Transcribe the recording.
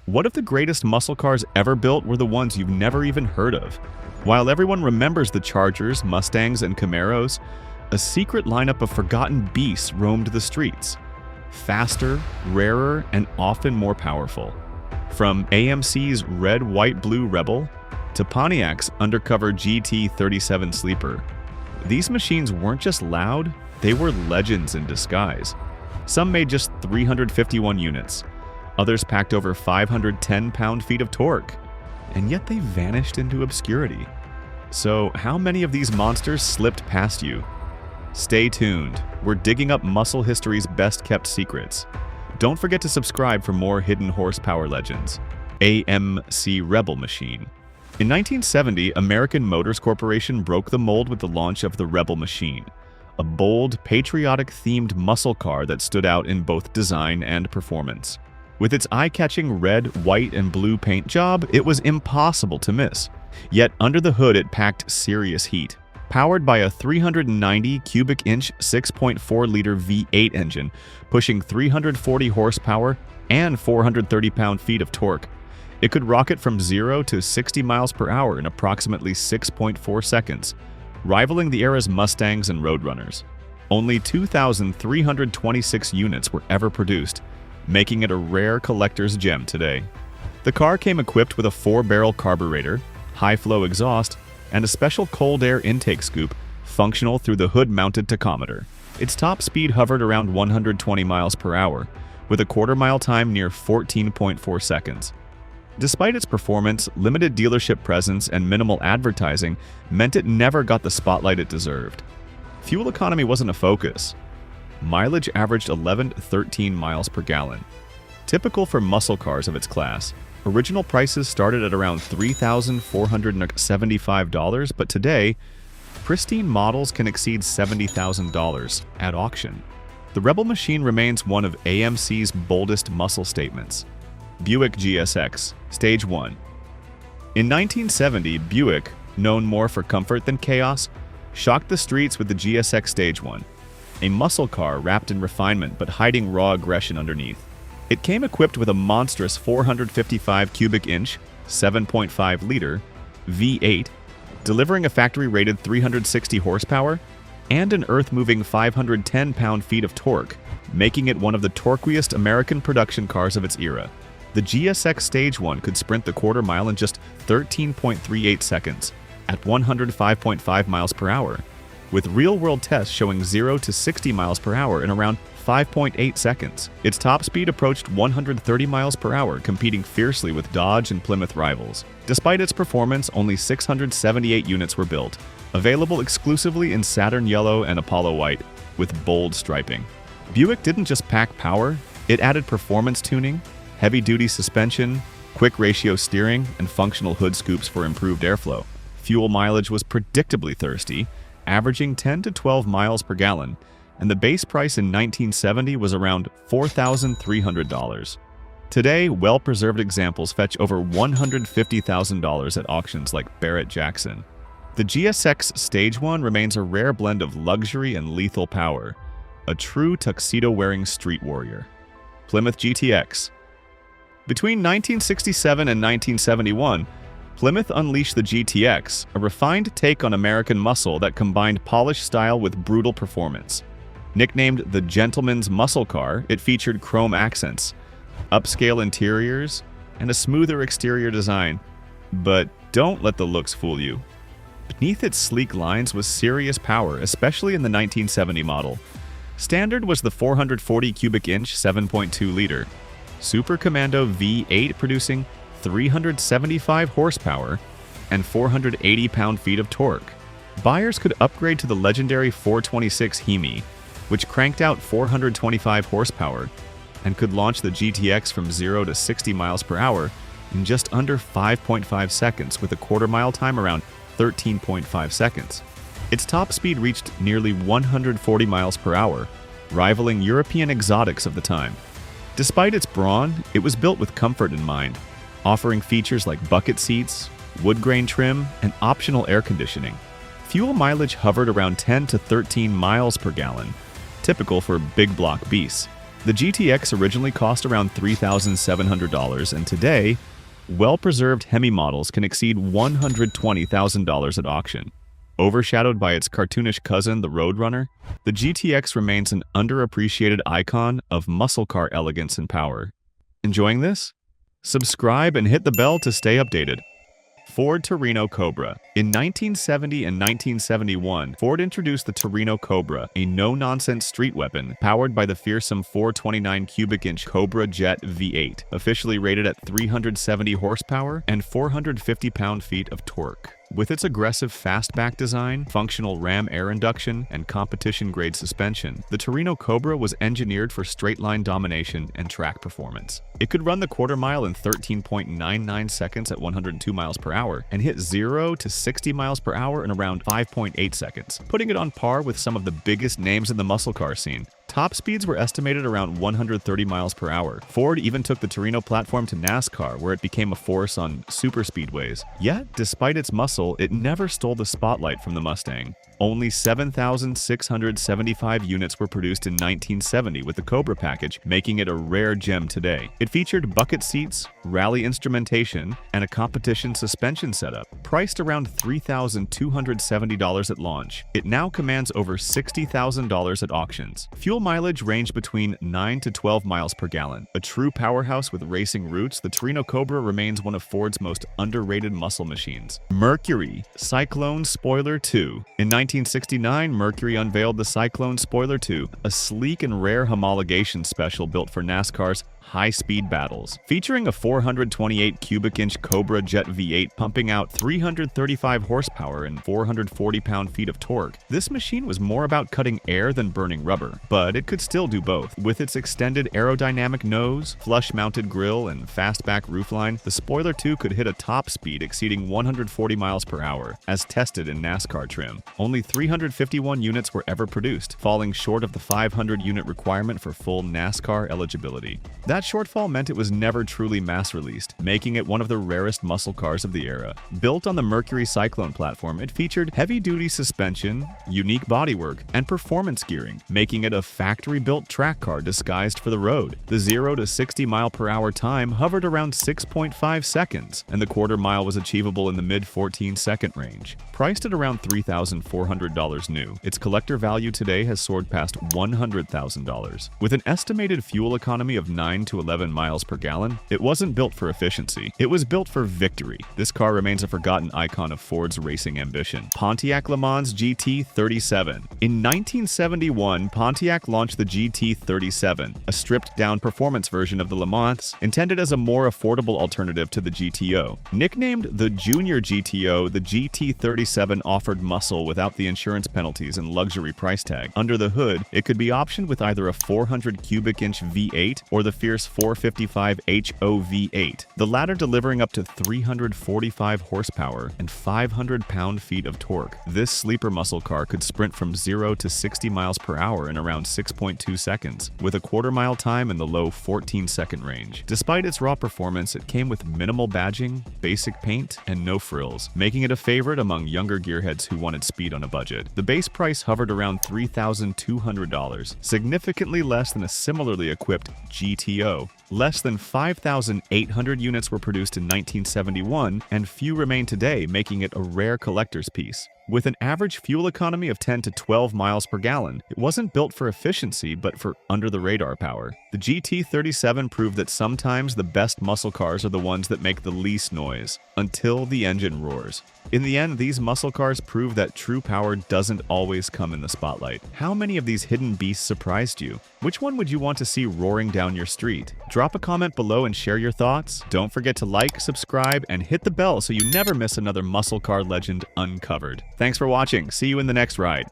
What if the greatest muscle cars ever built were the ones you've never even heard of? While everyone remembers the Chargers, Mustangs, and Camaros, a secret lineup of forgotten beasts roamed the streets. Faster, rarer, and often more powerful. From AMC's red, white, blue Rebel to Pontiac's undercover GT37 Sleeper, these machines weren't just loud, they were legends in disguise. Some made just 351 units, others packed over 510 pound-feet of torque, and yet they vanished into obscurity. So how many of these monsters slipped past you? Stay tuned, we're digging up muscle history's best-kept secrets. Don't forget to subscribe for more hidden horsepower legends. AMC Rebel Machine. In 1970, American Motors Corporation broke the mold with the launch of the Rebel Machine, a bold, patriotic-themed muscle car that stood out in both design and performance. With its eye-catching red, white, and blue paint job, it was impossible to miss. Yet under the hood it packed serious heat. Powered by a 390 cubic inch 6.4-liter V8 engine, pushing 340 horsepower and 430 pound-feet of torque, it could rocket from 0 to 60 miles per hour in approximately 6.4 seconds, rivaling the era's Mustangs and Roadrunners. Only 2,326 units were ever produced, making it a rare collector's gem today. The car came equipped with a 4-barrel carburetor, high-flow exhaust, and a special cold air intake scoop functional through the hood-mounted tachometer. Its top speed hovered around 120 miles per hour, with a quarter-mile time near 14.4 seconds. Despite its performance, limited dealership presence, and minimal advertising meant it never got the spotlight it deserved. Fuel economy wasn't a focus. Mileage averaged 11 to 13 miles per gallon. Typical for muscle cars of its class, original prices started at around $3,475, but today, pristine models can exceed $70,000 at auction. The Rebel Machine remains one of AMC's boldest muscle statements. Buick GSX Stage 1. In 1970, Buick, known more for comfort than chaos, shocked the streets with the GSX Stage 1, a muscle car wrapped in refinement but hiding raw aggression underneath. It came equipped with a monstrous 455 cubic inch, 7.5-liter V8, delivering a factory-rated 360 horsepower and an earth-moving 510 pound-feet of torque, making it one of the torquiest American production cars of its era. The GSX Stage 1 could sprint the quarter mile in just 13.38 seconds, at 105.5 miles per hour, with real-world tests showing 0 to 60 miles per hour in around 5.8 seconds. Its top speed approached 130 miles per hour, competing fiercely with Dodge and Plymouth rivals. Despite its performance, only 678 units were built, available exclusively in Saturn Yellow and Apollo White, with bold striping. Buick didn't just pack power, it added performance tuning, heavy-duty suspension, quick ratio steering, and functional hood scoops for improved airflow. Fuel mileage was predictably thirsty, averaging 10 to 12 miles per gallon, and the base price in 1970 was around $4,300. Today, well-preserved examples fetch over $150,000 at auctions like Barrett-Jackson. The GSX Stage 1 remains a rare blend of luxury and lethal power, a true tuxedo-wearing street warrior. Plymouth GTX. Between 1967 and 1971, Plymouth unleashed the GTX, a refined take on American muscle that combined polished style with brutal performance. Nicknamed the gentleman's muscle car, it featured chrome accents, upscale interiors, and a smoother exterior design. But don't let the looks fool you. Beneath its sleek lines was serious power, especially in the 1970 model. Standard was the 440 cubic inch 7.2-liter Super Commando V8, producing 375 horsepower and 480 pound-feet of torque. Buyers could upgrade to the legendary 426 Hemi, which cranked out 425 horsepower and could launch the GTX from 0 to 60 miles per hour in just under 5.5 seconds, with a quarter-mile time around 13.5 seconds. Its top speed reached nearly 140 miles per hour, rivaling European exotics of the time. Despite its brawn, it was built with comfort in mind, offering features like bucket seats, wood grain trim, and optional air conditioning. Fuel mileage hovered around 10 to 13 miles per gallon, typical for big block beasts. The GTX originally cost around $3,700, and today, well-preserved Hemi models can exceed $120,000 at auction. Overshadowed by its cartoonish cousin, the Roadrunner, the GTX remains an underappreciated icon of muscle car elegance and power. Enjoying this? Subscribe and hit the bell to stay updated. Ford Torino Cobra. In 1970 and 1971, Ford introduced the Torino Cobra, a no-nonsense street weapon powered by the fearsome 429 cubic inch Cobra Jet V8, officially rated at 370 horsepower and 450 pound-feet of torque. With its aggressive fastback design, functional ram air induction, and competition-grade suspension, the Torino Cobra was engineered for straight-line domination and track performance. It could run the quarter mile in 13.99 seconds at 102 miles per hour and hit 0 to 60 miles per hour in around 5.8 seconds, putting it on par with some of the biggest names in the muscle car scene. Top speeds were estimated around 130 miles per hour. Ford even took the Torino platform to NASCAR, where it became a force on superspeedways. Yet, despite its muscle, it never stole the spotlight from the Mustang. Only 7,675 units were produced in 1970 with the Cobra package, making it a rare gem today. It featured bucket seats, rally instrumentation, and a competition suspension setup. Priced around $3,270 at launch, it now commands over $60,000 at auctions. Fuel mileage ranged between 9 to 12 miles per gallon. A true powerhouse with racing roots, the Torino Cobra remains one of Ford's most underrated muscle machines. Mercury Cyclone Spoiler 2. In 1969, Mercury unveiled the Cyclone Spoiler 2, a sleek and rare homologation special built for NASCAR's high-speed battles. Featuring a 428 cubic inch Cobra Jet V8 pumping out 335 horsepower and 440 pound-feet of torque, this machine was more about cutting air than burning rubber, but it could still do both. With its extended aerodynamic nose, flush-mounted grille, and fastback roofline, the Spoiler 2 could hit a top speed exceeding 140 miles per hour, as tested in NASCAR trim. Only 351 units were ever produced, falling short of the 500-unit requirement for full NASCAR eligibility. That shortfall meant it was never truly mass-released, making it one of the rarest muscle cars of the era. Built on the Mercury Cyclone platform, it featured heavy-duty suspension, unique bodywork, and performance gearing, making it a factory-built track car disguised for the road. The 0 to 60 mile per hour time hovered around 6.5 seconds, and the quarter mile was achievable in the mid-14-second range. Priced at around $3,400 new, its collector value today has soared past $100,000. With an estimated fuel economy of 9 to 11 miles per gallon, it wasn't built for efficiency. It was built for victory. This car remains a forgotten icon of Ford's racing ambition. Pontiac Le Mans GT37. In 1971, Pontiac launched the GT37, a stripped-down performance version of the Le Mans, intended as a more affordable alternative to the GTO. Nicknamed the Junior GTO, the GT37 offered muscle without the insurance penalties and luxury price tag. Under the hood, it could be optioned with either a 400 cubic inch V8 or the fierce 455 HO V8, the latter delivering up to 345 horsepower and 500 pound-feet of torque. This sleeper muscle car could sprint from 0 to 60 miles per hour in around 6.2 seconds, with a quarter-mile time in the low 14-second range. Despite its raw performance, it came with minimal badging, basic paint, and no frills, making it a favorite among younger gearheads who wanted speed on a budget. The base price hovered around $3,200, significantly less than a similarly equipped GTO. Less than 5,800 units were produced in 1971, and few remain today, making it a rare collector's piece. With an average fuel economy of 10 to 12 miles per gallon, it wasn't built for efficiency but for under-the-radar power. The GT37 proved that sometimes the best muscle cars are the ones that make the least noise, until the engine roars. In the end, these muscle cars prove that true power doesn't always come in the spotlight. How many of these hidden beasts surprised you? Which one would you want to see roaring down your street? Drop a comment below and share your thoughts. Don't forget to like, subscribe, and hit the bell so you never miss another muscle car legend uncovered. Thanks for watching. See you in the next ride.